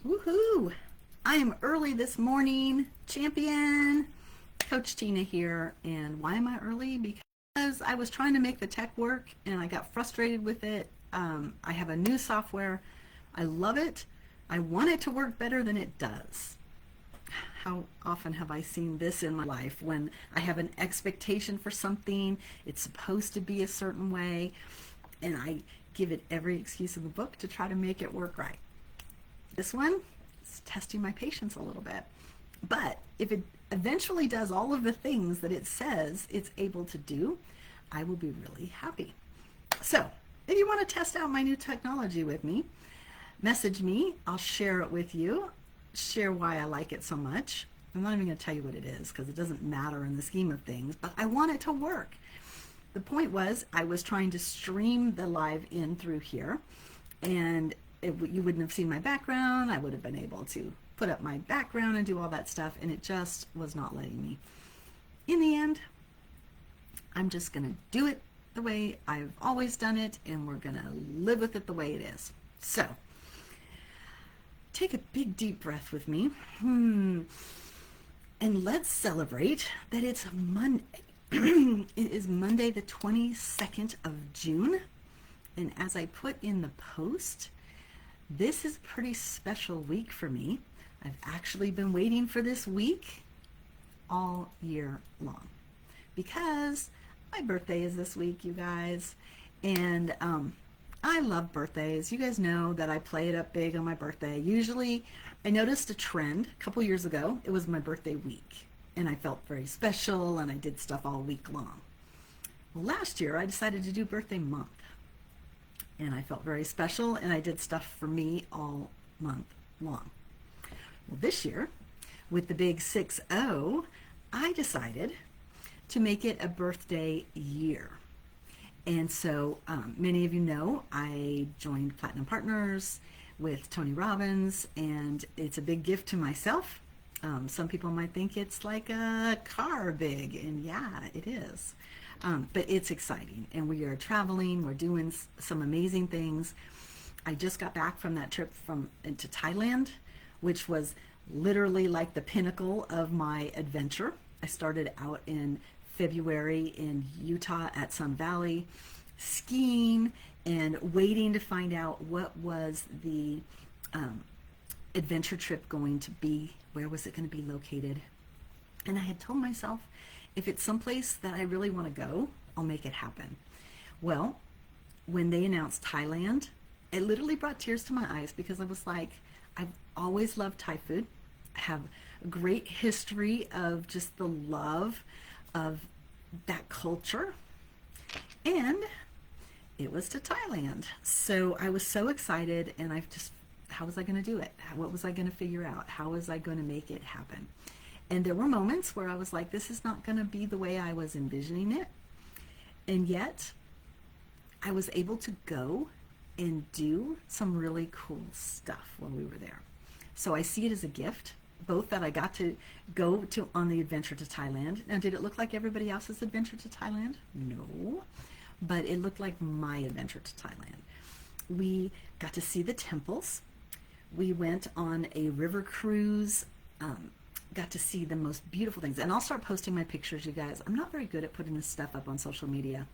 Woohoo! I am early this morning, champion. Coach Tina here, and why am I early? Because I was trying to make the tech work and I got frustrated with it. I have a new software. I love it. I want it to work better than it does. How often have I seen this in my life when I have an expectation for something, it's supposed to be a certain way, and I give it every excuse in the book to try to make it work right. This one is testing my patience a little bit. But if it eventually does all of the things that it says it's able to do, I will be really happy. So if you want to test out my new technology with me, message me. I'll share it with you, share why I like it so much. I'm not even going to tell you what it is because it doesn't matter in the scheme of things, but I want it to work. The point was I was trying to stream the live in through here, and you wouldn't have seen my background. I would have been able to put up my background and do all that stuff, and it just was not letting me. In the end, I'm just going to do it the way I've always done it, and we're going to live with it the way it is. So, take a big deep breath with me. And let's celebrate that it's Monday. It is Monday the 22nd of June, and as I put in the post, this is a pretty special week for me. I've actually been waiting for this week all year long because my birthday is this week, you guys. And I love birthdays. You guys know that I play it up big on my birthday. Usually, I noticed a trend a couple years ago. It was my birthday week, and I felt very special, and I did stuff all week long. Well, last year, I decided to do birthday month. And I felt very special, and I did stuff for me all month long. Well, this year, with the big 6-0, I decided to make it a birthday year. And so many of you know I joined Platinum Partners with Tony Robbins, and it's a big gift to myself. Some people might think it's like a car big, and yeah, it is. But it's exciting, and we are traveling. We're doing some amazing things. I just got back from that trip into Thailand, which was literally like the pinnacle of my adventure. I started out in February in Utah at Sun Valley, skiing and waiting to find out what was the adventure trip going to be. Where was it going to be located? And I had told myself, if it's someplace that I really want to go, I'll make it happen. Well, when they announced Thailand, it literally brought tears to my eyes because I was like, I've always loved Thai food. I have a great history of just the love of that culture. And it was to Thailand. So I was so excited, and how was I going to do it? What was I going to figure out? How was I going to make it happen? And there were moments where I was like, this is not going to be the way I was envisioning it. And yet, I was able to go and do some really cool stuff while we were there. So I see it as a gift, both that I got to go on the adventure to Thailand. Now, did it look like everybody else's adventure to Thailand? No. But it looked like my adventure to Thailand. We got to see the temples. We went on a river cruise, got to see the most beautiful things. And I'll start posting my pictures, you guys. I'm not very good at putting this stuff up on social media.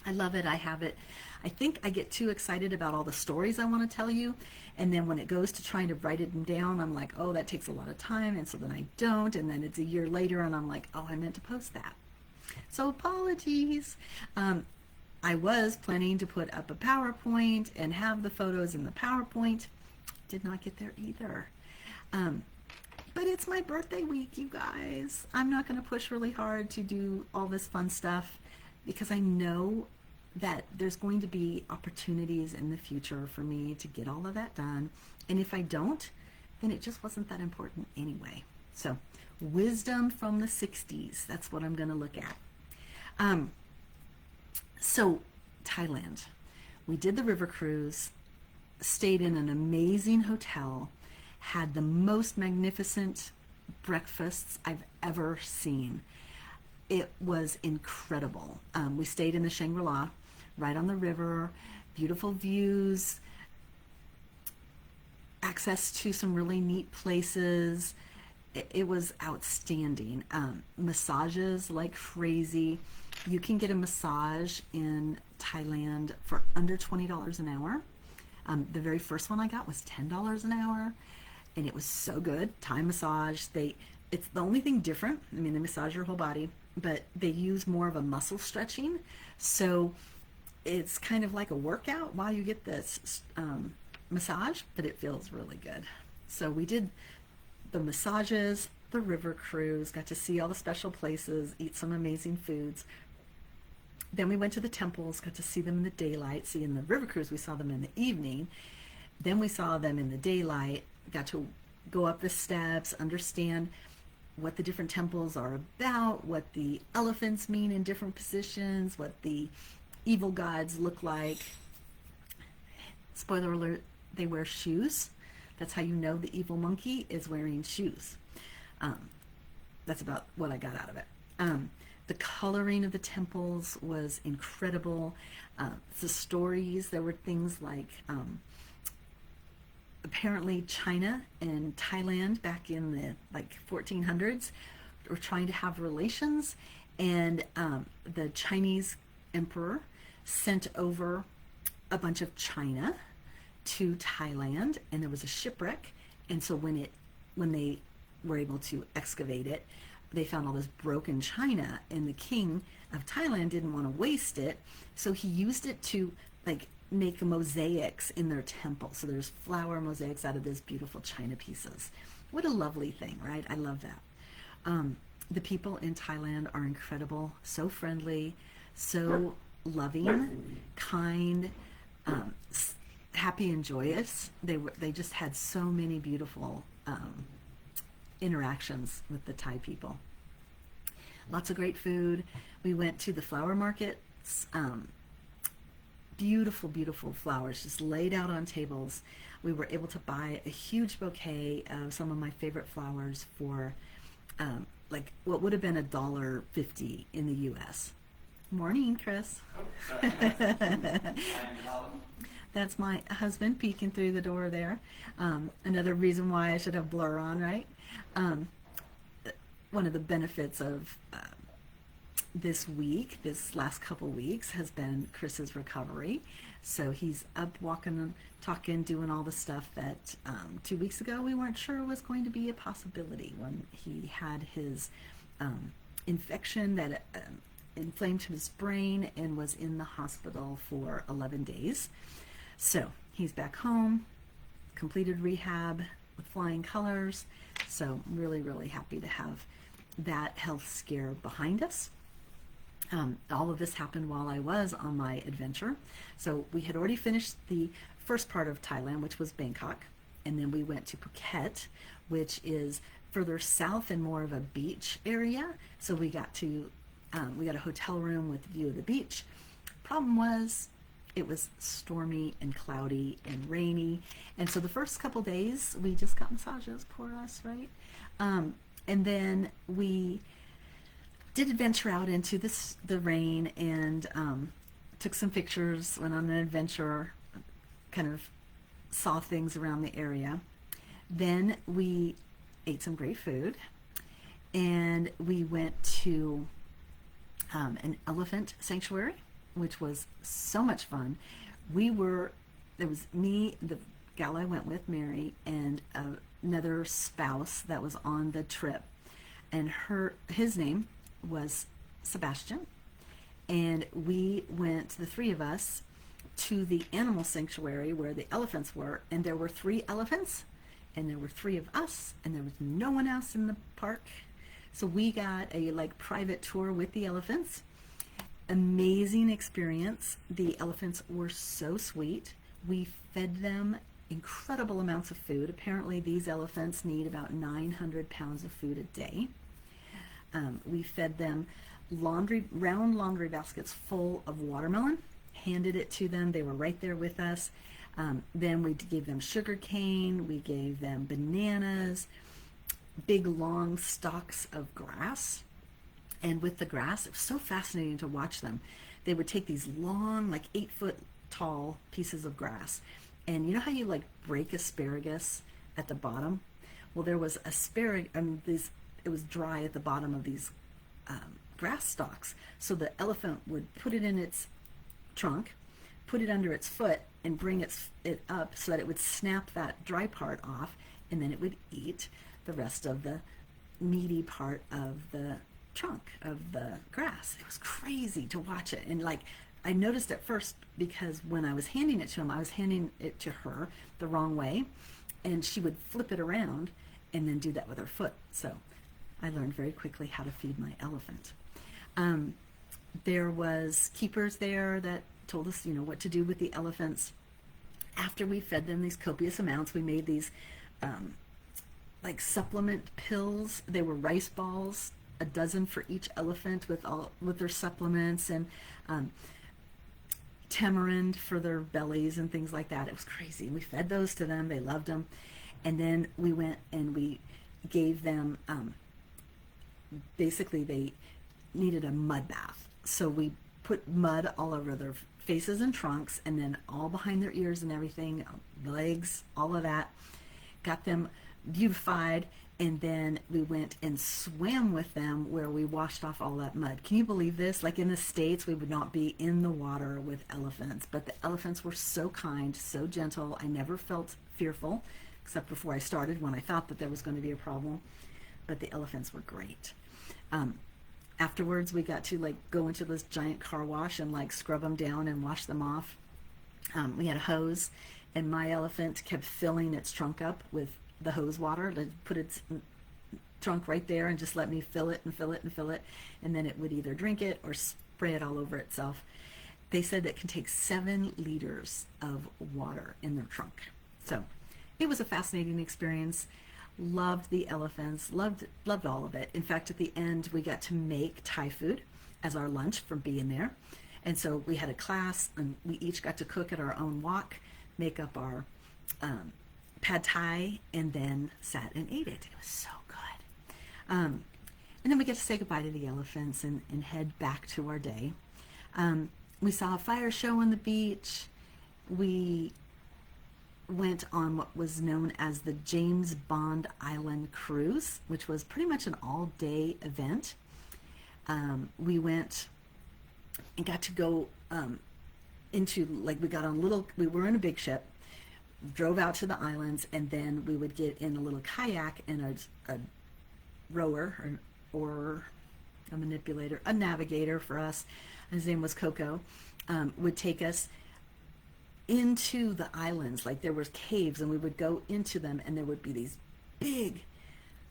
I love it. I have it. I think I get too excited about all the stories I want to tell you. And then when it goes to trying to write it down, I'm like, oh, that takes a lot of time. And so then I don't. And then it's a year later and I'm like, oh, I meant to post that. So apologies. I was planning to put up a PowerPoint and have the photos in the PowerPoint. Did not get there either. But it's my birthday week, you guys. I'm not going to push really hard to do all this fun stuff because I know that there's going to be opportunities in the future for me to get all of that done. And if I don't, then it just wasn't that important anyway. So, wisdom from the 60s. That's what I'm going to look at. So, Thailand. We did the river cruise, stayed in an amazing hotel, had the most magnificent breakfasts I've ever seen. It was incredible. We stayed in the Shangri-La, right on the river, beautiful views. access to some really neat places. It was outstanding. Massages like crazy. You can get a massage in Thailand for under $20 an hour. The very first one I got was $10 an hour, and it was so good. Thai massage. It's the only thing different. I mean, they massage your whole body, but they use more of a muscle stretching. So it's kind of like a workout while you get this massage, but it feels really good. So we did the massages, the river cruise, got to see all the special places, eat some amazing foods. Then we went to the temples, got to see them in the daylight. See, in the river cruise, we saw them in the evening. Then we saw them in the daylight, got to go up the steps, understand what the different temples are about, what the elephants mean in different positions, what the evil gods look like. Spoiler alert, they wear shoes. That's how you know the evil monkey is wearing shoes. That's about what I got out of it. The coloring of the temples was incredible. The stories, there were things like apparently China and Thailand back in the like 1400s were trying to have relations, and the Chinese emperor sent over a bunch of china to Thailand, and there was a shipwreck. And so when they were able to excavate it, they found all this broken china, and the king of Thailand didn't want to waste it, so he used it to like make mosaics in their temple. So there's flower mosaics out of these beautiful china pieces. What a lovely thing, right? I love that. The people in Thailand are incredible, so friendly, so loving, kind, happy and joyous. They just had so many beautiful interactions with the Thai people. Lots of great food. We went to the flower markets. Beautiful, beautiful flowers just laid out on tables. We were able to buy a huge bouquet of some of my favorite flowers for like what would have been $1.50 in the U.S. Morning, Chris. That's my husband peeking through the door there. Another reason why I should have blur on, right? One of the benefits of this last couple weeks, has been Chris's recovery. So he's up walking and talking, doing all the stuff that 2 weeks ago we weren't sure was going to be a possibility when he had his infection that inflamed his brain and was in the hospital for 11 days. So he's back home, completed rehab with flying colors. So really, really happy to have that health scare behind us. All of this happened while I was on my adventure. So we had already finished the first part of Thailand, which was Bangkok, and then we went to Phuket, which is further south and more of a beach area. So we got a hotel room with view of the beach. Problem was, it was stormy and cloudy and rainy, and so the first couple days we just got massages. Poor us, right? And then we did venture out into the rain and took some pictures, went on an adventure, kind of saw things around the area. Then we ate some great food, and we went to an elephant sanctuary, which was so much fun. There was me, the gal I went with, Mary, and another spouse that was on the trip, and his name was Sebastian, and we went, the three of us, to the animal sanctuary where the elephants were, and there were 3 elephants, and there were 3 of us, and there was no one else in the park. So we got a private tour with the elephants. Amazing experience. The elephants were so sweet. We fed them incredible amounts of food. Apparently these elephants need about 900 pounds of food a day. We fed them round laundry baskets full of watermelon, handed it to them. They were right there with us. Then we gave them sugar cane. We gave them bananas, big long stalks of grass. And with the grass, it was so fascinating to watch them. They would take these long, 8-foot tall pieces of grass, And you know how you like break asparagus at the bottom? Well, there was asparagus, it was dry at the bottom of these grass stalks. So the elephant would put it in its trunk, put it under its foot, and bring it up so that it would snap that dry part off, and then it would eat the rest of the meaty part of the trunk of the grass. It was crazy to watch it. And like, I noticed at first, because when I was handing it to him, I was handing it to her the wrong way, and she would flip it around and then do that with her foot. So I learned very quickly how to feed my elephant. There was keepers there that told us, what to do with the elephants. After we fed them these copious amounts, we made these like supplement pills. They were rice balls, a dozen for each elephant with their supplements, and tamarind for their bellies and things like that. It was crazy. We fed those to them. They loved them. And then we went and we gave them, basically they needed a mud bath. So we put mud all over their faces and trunks, and then all behind their ears and everything, legs, all of that. Got them beautified, and then we went and swam with them where we washed off all that mud. Can you believe this? Like in the States, we would not be in the water with elephants, but the elephants were so kind, so gentle. I never felt fearful, except before I started, when I thought that there was going to be a problem. But the elephants were great. Afterwards, we got to like go into this giant car wash and like scrub them down and wash them off. We had a hose, and my elephant kept filling its trunk up with the hose water. It put its trunk right there and just let me fill it and fill it and fill it, and then it would either drink it or spray it all over itself. They said it can take 7 liters of water in their trunk. So it was a fascinating experience. Loved the elephants, loved all of it. In fact, at the end, we got to make Thai food as our lunch from being there. And so we had a class, and we each got to cook at our own wok, make up our pad Thai, and then sat and ate it. It was so good. And then we get to say goodbye to the elephants and head back to our day. We saw a fire show on the beach. We went on what was known as the James Bond Island Cruise, which was pretty much an all-day event. We went and got to go into, like, we were in a big ship, drove out to the islands, and then we would get in a little kayak, and a rower or a manipulator, a navigator for us, his name was Coco, would take us into the islands. Like, there were caves, and we would go into them, and there would be these big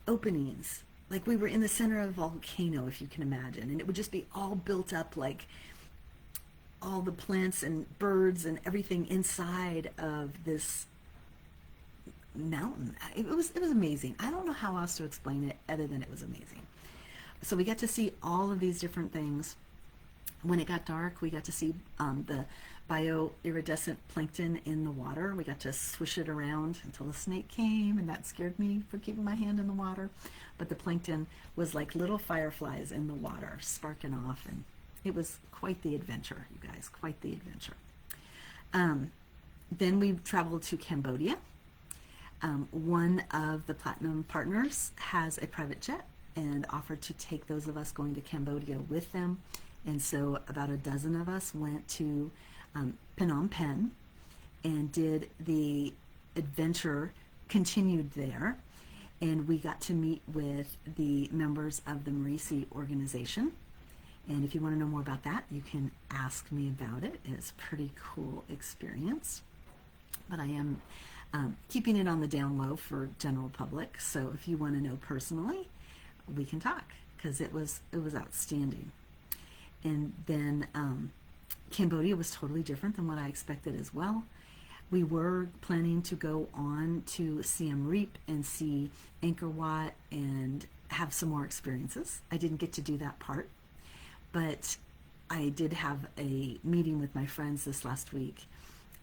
openings, like we were in the center of a volcano, if you can imagine, and it would just be all built up, like all the plants and birds and everything inside of this mountain. It was amazing. I don't know how else to explain it other than it was amazing. So we got to see all of these different things. When it got dark, we got to see the bioiridescent plankton in the water. We got to swish it around until the snake came, and that scared me for keeping my hand in the water. But the plankton was like little fireflies in the water, sparking off, and it was quite the adventure, you guys, quite the adventure. Then we traveled to Cambodia. One of the Platinum partners has a private jet and offered to take those of us going to Cambodia with them. And so about a dozen of us went to Phnom Penh and did the adventure, continued there. And we got to meet with the members of the Marisi organization. And if you want to know more about that, you can ask me about it. It's a pretty cool experience. But I am keeping it on the down low for general public. So if you want to know personally, we can talk, because it was outstanding. And then Cambodia was totally different than what I expected as well. We were planning to go on to Siem Reap and see Angkor Wat and have some more experiences. I didn't get to do that part, but I did have a meeting with my friends this last week,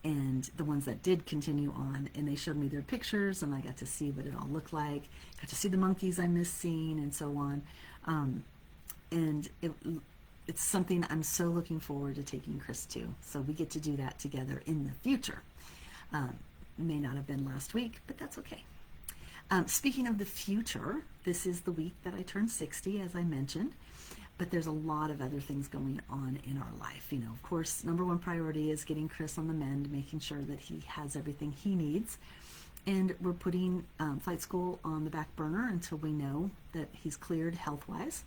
and the ones that did continue on, and they showed me their pictures, and I got to see what it all looked like. Got to see the monkeys I missed seeing and so on. And it's something I'm so looking forward to taking Chris to. So we get to do that together in the future. May not have been last week, but that's okay. Speaking of the future, this is the week that I turned 60, as I mentioned, but there's a lot of other things going on in our life. You know, of course, number one priority is getting Chris on the mend, making sure that he has everything he needs. And we're putting flight school on the back burner until we know that he's cleared health-wise.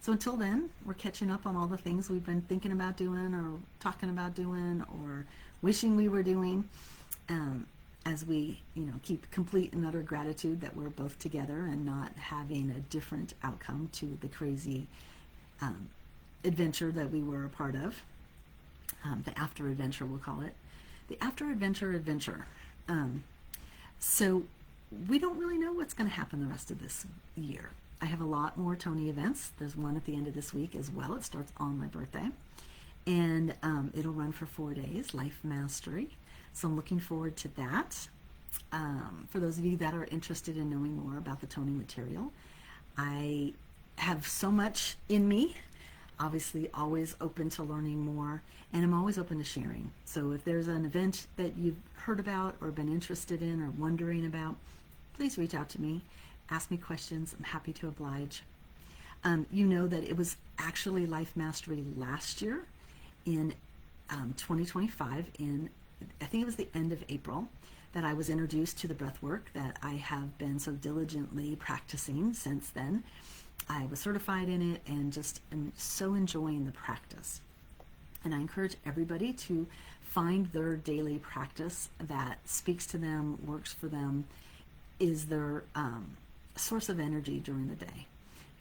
So until then, we're catching up on all the things we've been thinking about doing or talking about doing or wishing we were doing, as we, keep complete and utter gratitude that we're both together and not having a different outcome to the crazy adventure that we were a part of. The after adventure, we'll call it. The after adventure. So we don't really know what's going to happen the rest of this year. I have a lot more Tony events. There's one at the end of this week as well. It starts on my birthday. And it'll run for 4 days, Life Mastery. So I'm looking forward to that. For those of you that are interested in knowing more about the Tony material, I have so much in me. Obviously, always open to learning more, and I'm always open to sharing. So if there's an event that you've heard about or been interested in or wondering about, please reach out to me. Ask me questions. I'm happy to oblige. You know that it was actually Life Mastery last year in 2025, I think it was the end of April, that I was introduced to the breath work that I have been so diligently practicing since then. I was certified in it and just am so enjoying the practice. And I encourage everybody to find their daily practice that speaks to them, works for them, is their source of energy during the day.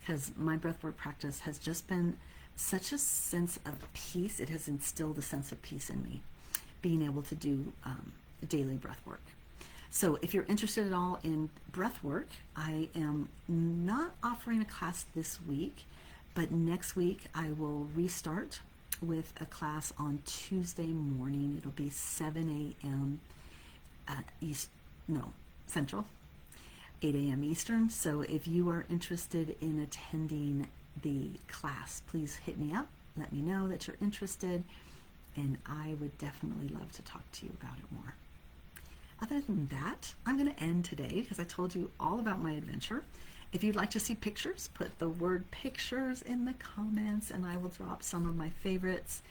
Because my breathwork practice has just been such a sense of peace. It has instilled a sense of peace in me, being able to do daily breathwork. So if you're interested at all in breathwork, I am not offering a class this week, but next week I will restart with a class on Tuesday morning. It'll be 7 a.m. Central, 8 a.m. Eastern. So if you are interested in attending the class, please hit me up. Let me know that you're interested, and I would definitely love to talk to you about it more. Other than that, I'm going to end today because I told you all about my adventure. If you'd like to see pictures, put the word pictures in the comments and I will drop some of my favorites.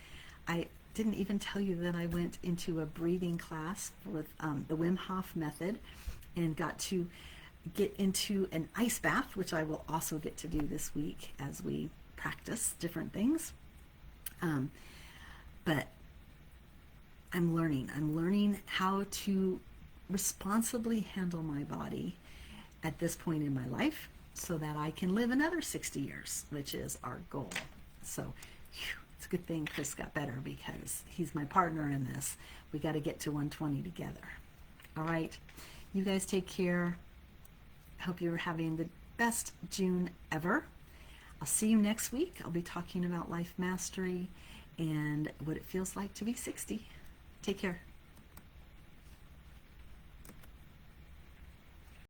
I didn't even tell you that I went into a breathing class with the Wim Hof method and got to get into an ice bath, which I will also get to do this week as we practice different things. But I'm learning how to responsibly handle my body at this point in my life so that I can live another 60 years, which is our goal. So it's a good thing Chris got better because he's my partner in this. We got to get to 120 together. All right. You guys take care. Hope you're having the best June ever. I'll see you next week. I'll be talking about life mastery and what it feels like to be 60. Take care.